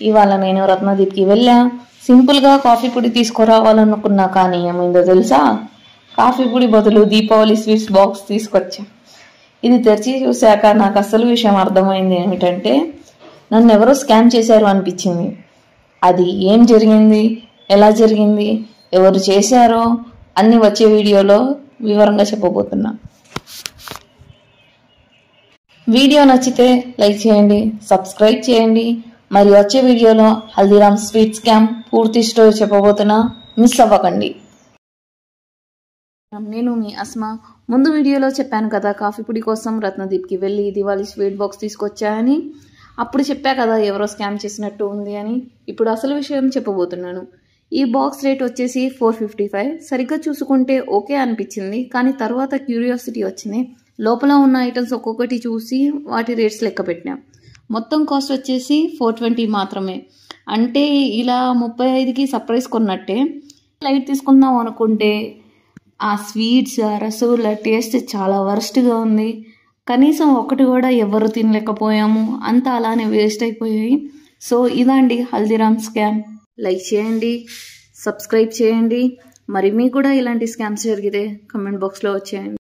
ఇవాళ నేను రత్నదీప్కి వెళ్ళా. సింపుల్గా కాఫీ పొడి తీసుకురావాలనుకున్నా, కానీ ఏమైందో తెలుసా? కాఫీ పొడి బదులు దీపావళి స్వీట్స్ బాక్స్ తీసుకొచ్చా. ఇది తెరిచి చూశాక నాకు అసలు విషయం అర్థమైంది ఏమిటంటే, నన్ను ఎవరో స్కామ్ చేశారు అనిపించింది. అది ఏం జరిగింది, ఎలా జరిగింది, ఎవరు చేశారో అన్ని వచ్చే వీడియోలో వివరంగా చెప్పబోతున్నా. వీడియో నచ్చితే లైక్ చేయండి, సబ్స్క్రైబ్ చేయండి. మరి వచ్చే వీడియోలో హల్దీరామ్ స్వీట్ స్కామ్ పూర్తి స్టోరీ చెప్పబోతున్నా, మిస్ అవ్వకండి. నేను మీ అస్మా. ముందు వీడియోలో చెప్పాను కదా, కాఫీ పొడి కోసం రత్నదీప్కి వెళ్ళి దివాళీ స్వీట్ బాక్స్ తీసుకొచ్చాయని. అప్పుడు చెప్పా కదా ఎవరో స్కామ్ చేసినట్టు ఉంది అని. ఇప్పుడు అసలు విషయం చెప్పబోతున్నాను. ఈ బాక్స్ రేట్ వచ్చేసి 455. సరిగ్గా చూసుకుంటే ఓకే అనిపించింది, కానీ తర్వాత క్యూరియాసిటీ వచ్చింది. లోపల ఉన్న ఐటమ్స్ ఒక్కొక్కటి చూసి వాటి రేట్స్ లెక్క పెట్టినా. మొత్తం కాస్ట్ వచ్చేసి 420 మాత్రమే. అంటే ఇలా 35కి సర్ప్రైజ్ కొన్నట్టే. లైట్ తీసుకుందాం అనుకుంటే ఆ స్వీట్స్, ఆ రసగుల్లా టేస్ట్ చాలా వరస్ట్గా ఉంది. కనీసం ఒకటి కూడా ఎవరు తినలేకపోయాము, అంతా అలానే వేస్ట్ అయిపోయాయి. సో ఇదండి హల్దీరామ్ స్కామ్. లైక్ చేయండి, సబ్స్క్రైబ్ చేయండి. మరి మీకు కూడా ఇలాంటి స్కామ్స్ జరిగితే కమెంట్ బాక్స్లో వచ్చేయండి.